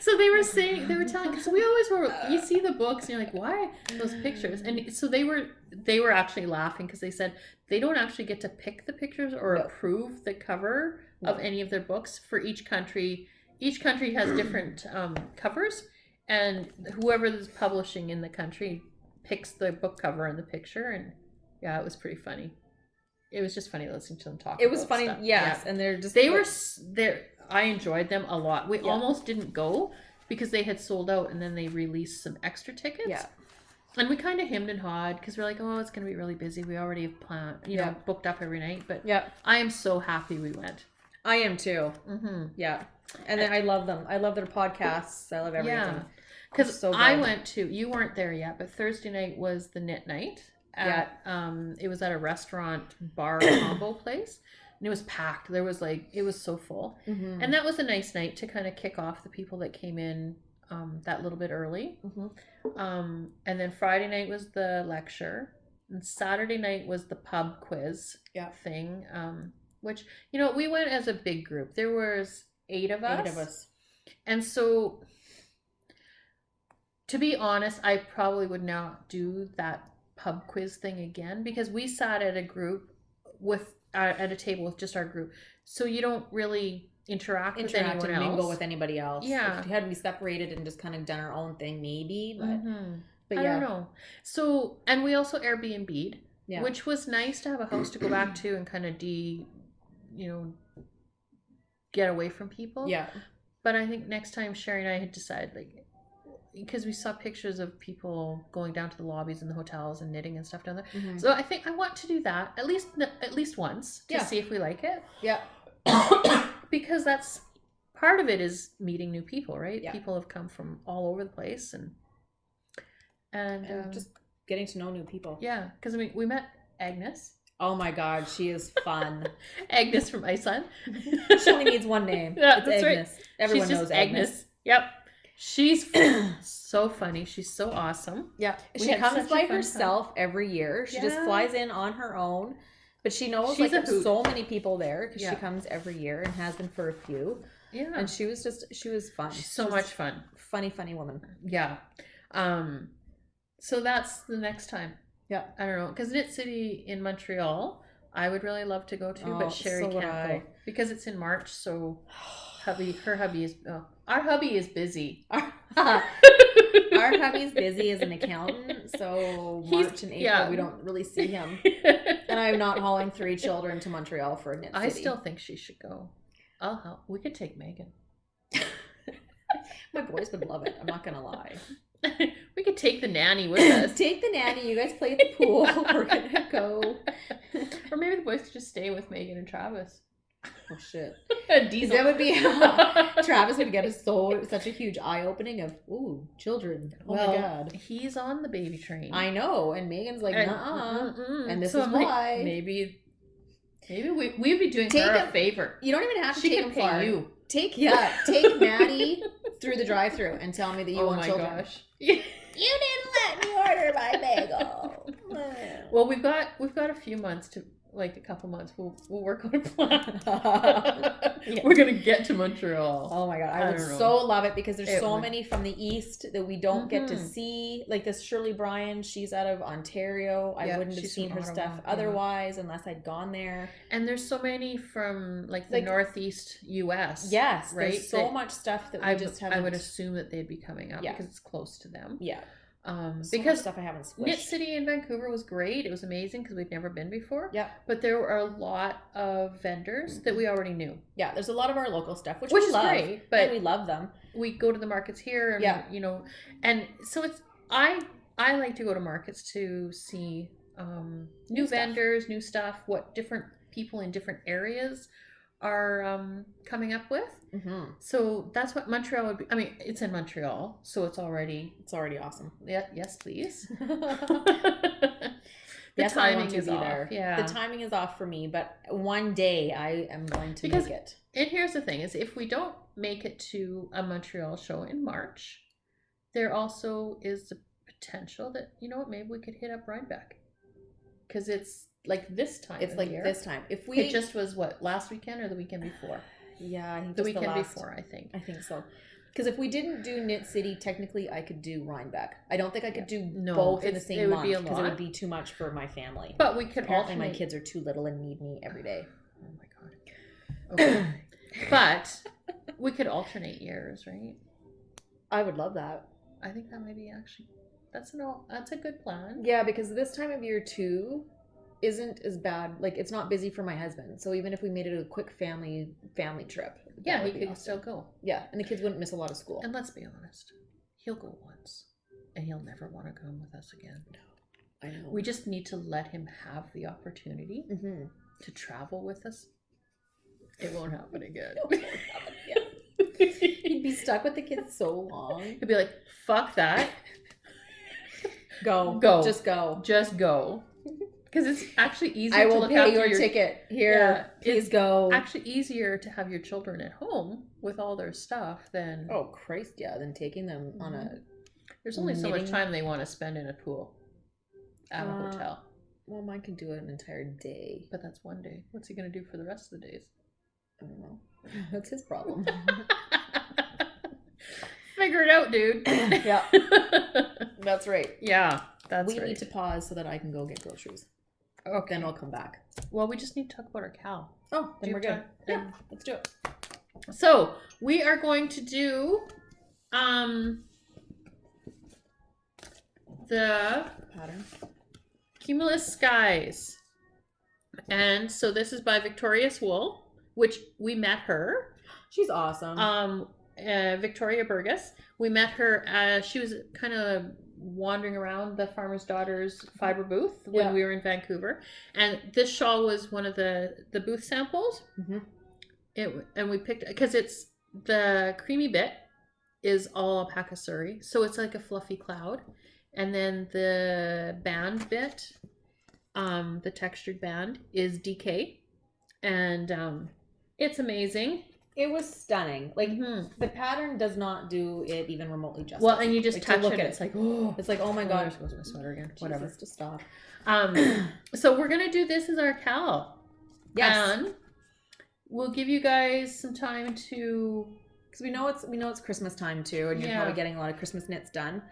So they were telling, because we always were, you see the books and you're like, why those pictures? And so they were actually laughing because they said they don't actually get to pick the pictures or approve the cover of any of their books for each country. Each country has different covers, and whoever is publishing in the country picks the book cover and the picture, and it was pretty funny. It was just funny listening to them talk. It was funny, stuff. Yes, and I enjoyed them a lot. We almost didn't go because they had sold out, and then they released some extra tickets. Yeah. And we kind of hemmed and hawed because we're like, oh, it's going to be really busy. We already have planned, Yeah. booked up every night. But Yeah. I am so happy we went. I am too. Mm-hmm. Yeah. And then I love them. I love their podcasts. I love everything. Yeah. Because so I good. went to, you weren't there yet, but Thursday night was the knit night. It was at a restaurant bar combo place. And it was packed. There was it was so full. Mm-hmm. And that was a nice night to kind of kick off the people that came in that little bit early. Mm-hmm. And then Friday night was the lecture. And Saturday night was the pub quiz thing. Which, we went as a big group. There was 8 of us. 8 of us. And so, to be honest, I probably would not do that pub quiz thing again because we sat at a group at a table with just our group. So you don't really interact with anyone and else. mingle with anybody else. Yeah. If we had to be separated and just kind of done our own thing, maybe. But, but I yeah. don't know. So, and we also Airbnb'd, which was nice to have a house to go back to and kind of get away from people. Yeah. But I think next time Sherri and I had decided, because we saw pictures of people going down to the lobbies in the hotels and knitting and stuff down there. Mm-hmm. So I think I want to do that at least once to see if we like it. Yeah. Because that's part of it is meeting new people, right? Yeah. People have come from all over the place and just getting to know new people. Yeah, because we met Agnes. Oh my God, she is fun. Agnes from Iceland. She only needs one name. Yeah, it's that's Agnes. right. Everyone She's knows just Agnes. Yep. She's so funny. She's so awesome. Yeah. We She had comes such a by fun herself every year. She just flies in on her own. But she knows She's a there's hoot. so many people there because Yeah. she comes every year and has been for a few. Yeah. And she was fun. She's so much fun. Funny woman. Yeah. So that's the next time. Yeah. I don't know. Because Knit City in Montreal, I would really love to go to, Oh, but Sherri so would can't I. go. Because it's in March, so her hubby is our hubby is busy. Our hubby's busy as an accountant, so March and April we don't really see him. And I'm not hauling 3 children to Montreal for a Knit City. I still think she should go. I'll help. We could take Megan. My boys would love it. I'm not gonna lie. We could take the nanny with us. Take the nanny. You guys play at the pool. We're gonna go. Or maybe the boys could just stay with Megan and Travis. Oh shit. Diesel. That would be Travis would get such a huge eye opening of children. Oh my God. He's on the baby train. I know, and Megan's like, nuh-uh. And this So is I'm like, why. Maybe we'd be doing Take her a him- favor. You don't even have to She take can him pay far. you. Take Maddie through the drive-through and tell me that you want children. Gosh. You didn't let me order my bagel. Well, we've got a few months to a couple months. We'll work on a plan. Yeah. We're gonna get to Montreal. Oh my God, I would don't know. so love it because there's It so would. many from the east that we don't get to Mhm. see. Like this Shirley Bryan, she's out of Ontario. I Yeah, wouldn't have she's seen from her Ottawa, stuff yeah. otherwise unless I'd gone there. And there's so many from the Northeast U.S. Yes, right. there's so much stuff that we just haven't. I would assume that they'd be coming up Yeah. because it's close to them. Yeah, so much Because stuff I haven't Knit squished. City in Vancouver was great. It was amazing because we'd never been before. Yeah, But there were a lot of vendors that we already knew. yeah. There's a lot of our local stuff, which Which we is love, great, but- and we love them. We go to the markets here and Yeah. and so it's I like to go to markets to see new stuff. vendors, new stuff, what different people in different areas are coming up with. Mm-hmm. So that's what Montreal would be. I mean, it's in Montreal, so it's already awesome. yes, please. The Yes, I timing want to is be off. there. Yeah. The timing is off for me, but one day I am going to Because- make it. And here's the thing: is if we don't make it to a Montreal show in March, there also is the potential that maybe we could hit up Rhinebeck because it's this time. It's of like year. this time. If we It just was last weekend or the weekend before? yeah, I think The just weekend last- before, I think. I think so. Because if we didn't do Knit City, technically I could do Rhinebeck. I don't think I could do No, both in the it same would month be a because it lot. would be too much for my family. But we could Apparently my alternate. kids are too little and need me every day. Oh my god. Okay. But we could alternate years, right? I would love that. I think that maybe actually that's a good plan. Yeah, because this time of year too isn't as bad. Like it's not busy for my husband. So even if we made it a quick family trip, Yeah, that he would be could awesome. still go. Yeah, and the kids wouldn't miss a lot of school. And let's be honest, he'll go once. and he'll never want to come with us again. I know. We just need to let him have the opportunity Mm-hmm. to travel with us. It won't happen again. He'd be stuck with the kids so long. He'd be like, fuck that. Go. Go. Just go. Just go. Because it's actually easier I to will look pay after your ticket. Here, Yeah, please it's go. actually easier to have your children at home with all their stuff than Oh, Christ, yeah. Than taking them on a... there's only so much knitting- time they want to spend in a pool at a hotel. Well, mine can do it an entire day. But that's one day. What's he going to do for the rest of the days? I don't know. That's his problem. Figure it out, dude. Yeah. That's right. Yeah, that's We right. need to pause so that I can go get groceries. Okay. Then I'll come back. Well, we just need to talk about our KAL. Oh, then Do we're you have good. time? Yeah, let's do it. So we are going to do the Pattern. Cumulus Skies. And so this is by Victorious Wool, which we met her. She's awesome. Victoria Burgess. We met her she was kind of wandering around the Farmer's Daughter's Fibre booth when we were in Vancouver. And this shawl was one of the booth samples. Mm-hmm. And we picked, because it's the creamy bit is all alpaca suri, so it's like a fluffy cloud, and then the band bit, the textured band, is DK, and it's amazing. It was stunning. Like Mhm. the pattern does not do it even remotely justice. Well, and you just Like, to touch look it, at it's like, oh, it's like, oh my there god. goes my sweater again. Whatever. Jesus, just stop. So we're gonna do this as our KAL. Yes. And we'll give you guys some time to. Because we know it's Christmas time too, and you're Yeah. probably getting a lot of Christmas knits done.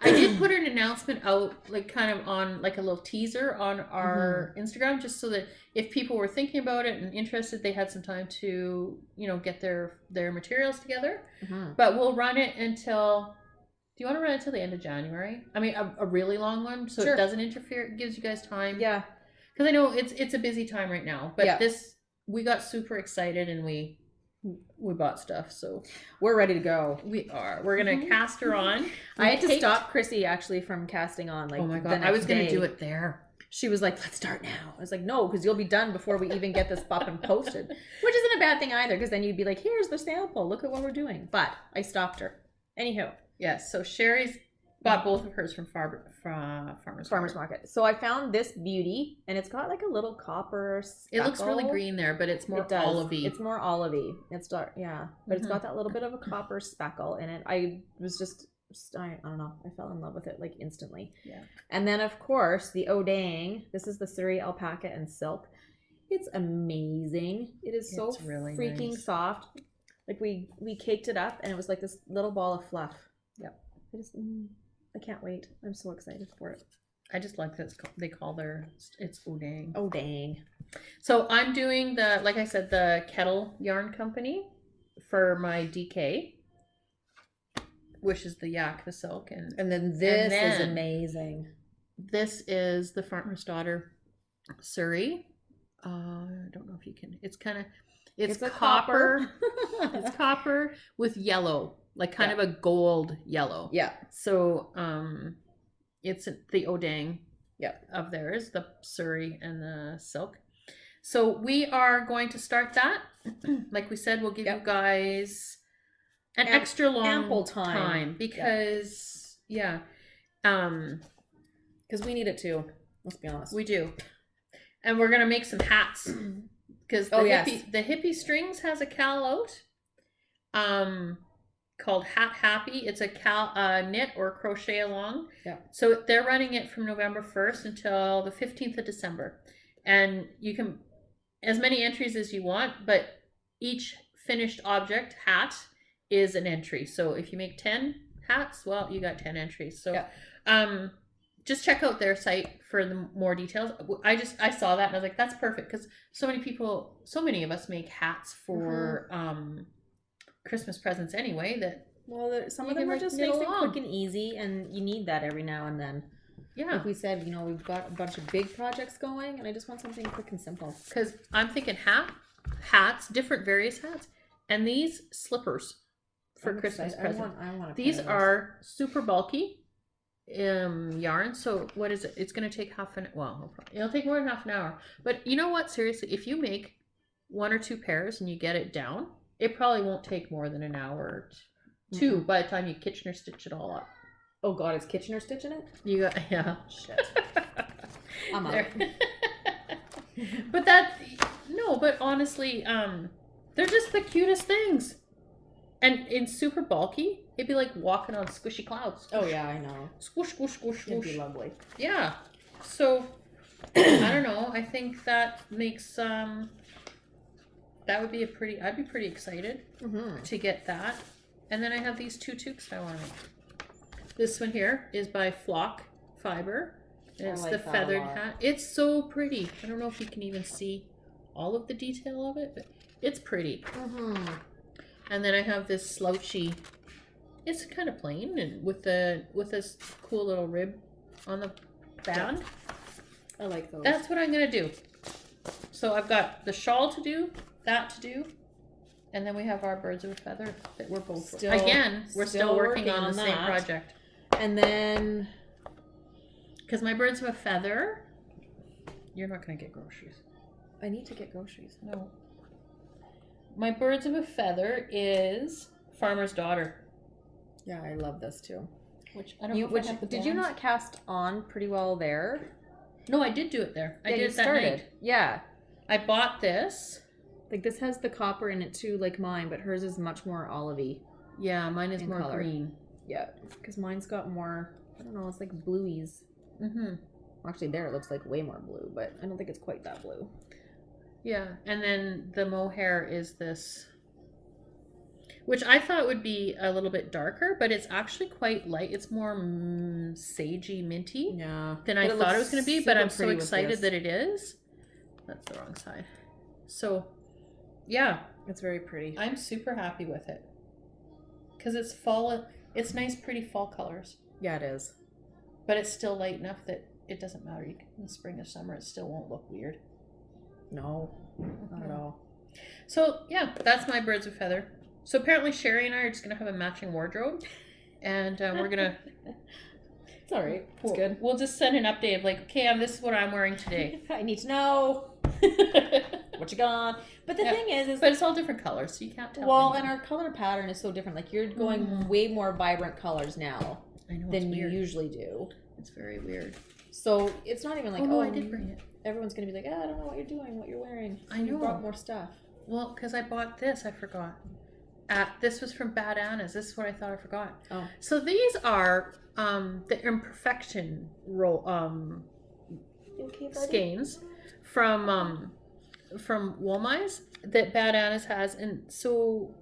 I did put an announcement out, like kind of on like a little teaser on our Instagram, just so that if people were thinking about it and interested, they had some time to, get their materials together. Mm-hmm. But we'll run it until. Do you want to run it until the end of January? I mean, a really long one, so Sure. it doesn't interfere. It gives you guys time. Yeah. Because I know it's a busy time right now, but Yeah. we got super excited and we bought stuff, so We're ready to go. we're gonna cast her on. I had to stop Chrissy actually from casting on. Like, Oh my the god, I was next gonna day. do it there. She was like, let's start now. I was like, no, because you'll be done before we even get this up and posted. Which isn't a bad thing either, because then you'd be like, here's the sample. Look at what we're doing. But I stopped her. Anywho. Yes, so Sherry's bought both of hers from Farmer's Market. So I found this beauty, and it's got like a little copper speckle. It looks really green there, but it's more It does. olivey. It's more olivey. It's dark, yeah. But it's got that little bit of a copper speckle in it. I was just, I don't know. I fell in love with it like instantly. Yeah. And then of course the Odang. This is the Suri alpaca and silk. It's amazing. It is so It's really freaking nice. soft. Like we caked it up, and it was like this little ball of fluff. Yep. I can't wait. I'm so excited for it. I just like that they call it's Odang. Oh dang. So I'm doing like I said, the Kettle Yarn Company for my DK, which is the yak, the silk, and then this is then- amazing. this is the Farmer's Daughter Suri. I don't know if you can. It's kind of it's a copper. It's copper with yellow, like kind of a gold yellow. Yeah. So it's the Odang Yep. of theirs, the Suri and the silk. So we are going to start that. Like we said, we'll give you guys an extra long ample time. because Because we need it too. Let's be honest. we do. And we're gonna make some hats. Because the hippie strings has a KAL out. Called Hat Happy. It's a KAL knit or crochet along. Yeah. So they're running it from November 1st until the 15th of December. And you can as many entries as you want, but each finished object hat is an entry. So if you make 10 hats, well, you got 10 entries. So just check out their site for the more details. I saw that and I was like, that's perfect, because so many of us make hats for Christmas presents anyway. That some you of them can, are like, just knit nice and along. quick and easy, and you need that every now and then. yeah, Like we said, we've got a bunch of big projects going, and I just want something quick and simple. because I'm thinking hats, different various hats, and these slippers for I'm Christmas excited. presents. I want a pair These of those. are super bulky. yarn. So what is it? It's gonna take it'll take more than half an hour. But you know what? Seriously, if you make 1 or 2 pairs and you get it down, it probably won't take more than an hour or two by the time you Kitchener stitch it all up. Oh God, is Kitchener stitching it? You got Shit. I'm out. But honestly, they're just the cutest things. And in super bulky, it'd be like walking on squishy clouds. Oh yeah, I know. Squish, squish, squish, It'd squish. be lovely. Yeah. So I don't know. I think that makes that would be I'd be pretty excited to get that. And then I have these 2 toques I want to make. This one here is by Fibre. And it's the feathered hat. It's so pretty. I don't know if you can even see all of the detail of it, but it's pretty. And then I have this slouchy. It's kind of plain and with this cool little rib on the band. I like those. That's what I'm gonna do. So I've got the shawl to do, that to do, and then we have our birds of a feather that we're both we're still working on the same project. And then, because my birds of a feather, you're not gonna get groceries. I need to get groceries. No. My birds of a feather is Farmer's Daughter. Yeah, I love this too. Which I don't know if I have the did you bands. not cast on pretty well there? No, I did do it there. I did you it that night. Yeah. I bought this. Like this has the copper in it too, like mine, but hers is much more olivey. Yeah, mine is in more color. green. Yeah, because mine's got more, I don't know, it's like blueies. Actually, there it looks like way more blue, but I don't think it's quite that blue. Yeah, and then the mohair is this, which I thought would be a little bit darker, but it's actually quite light. It's more sagey, minty than I thought it was going to be, but I'm so excited that it is. That's the wrong side. So, yeah. It's very pretty. I'm super happy with it. Because it's fall, it's nice, pretty fall colors. Yeah, it is. But it's still light enough that it doesn't matter. You can, in spring or summer, it still won't look weird. No, not at all. So, yeah, that's my birds of feather. So apparently Sherri and I are just going to have a matching wardrobe. And we're going to... It's all right. It's good. We'll just send an update of like, okay, this is what I'm wearing today. I need to know what you got. But the thing is but it's all different colors, so you can't tell. Well, and our color pattern is so different. Like you're going way more vibrant colors now than you usually do. It's very weird. So it's not even like, I did bring it. Everyone's gonna be like, I don't know what you're doing, what you're wearing. I know. You brought more stuff. Well, because I bought this, I forgot. This was from Bad Anna's. This is what I thought I forgot. Oh. So these are the imperfection skeins from Woolmize that Bad Anna's has, and so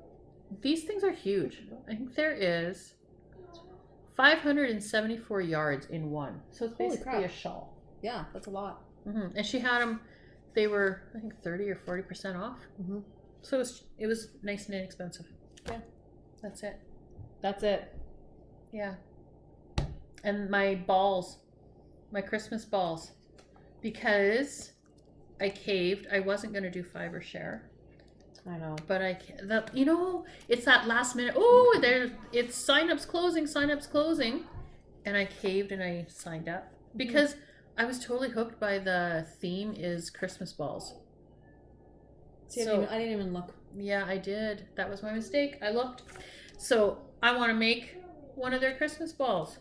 these things are huge. I think there is 574 yards in one, so it's basically a shawl. Yeah, that's a lot. And she had them; they were I think 30 or 40% off. So it was nice and inexpensive. Yeah, that's it. That's it. Yeah. And my balls, my Christmas balls, because I caved. I wasn't going to do Fibre share. I know. But it's that last minute. It's sign-ups closing. And I caved and I signed up because I was totally hooked by the theme is Christmas balls. See, I didn't even look. Yeah, I did. That was my mistake. I looked. So I want to make one of their Christmas balls.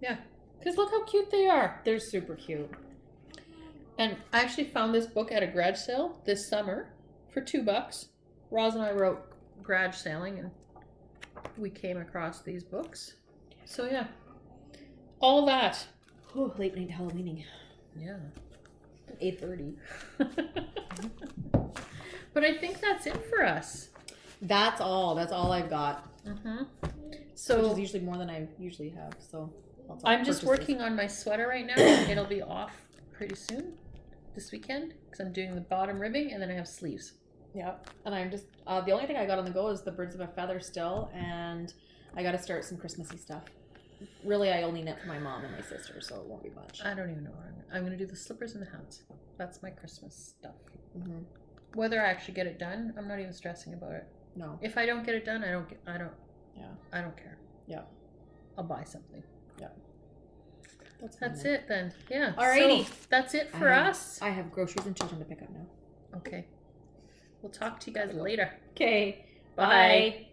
Yeah, because look how cute they are. They're super cute. And I actually found this book at a garage sale this summer for $2. Roz and I wrote garage sailing and we came across these books. So yeah, all that. Oh, late night Halloweening. Yeah. 8:30. But I think that's it for us. That's all I've got. So which is usually more than I usually have. So I'm just working on my sweater right now. It'll be off pretty soon this weekend because I'm doing the bottom ribbing and then I have sleeves. Yeah, and I'm just the only thing I got on the go is the birds of a feather still, and I got to start some Christmassy stuff. Really, I only knit for my mom and my sister, so it won't be much. I don't even know what I'm going to do the slippers and the hats. That's my Christmas stuff. Whether I actually get it done, I'm not even stressing about it. No. If I don't get it done, I don't Yeah. I don't care. Yeah. I'll buy something. That's It then. Yeah. Alrighty. So that's it for us. I have groceries and children to pick up now. Okay. We'll talk to you guys later. Okay. Bye. Bye.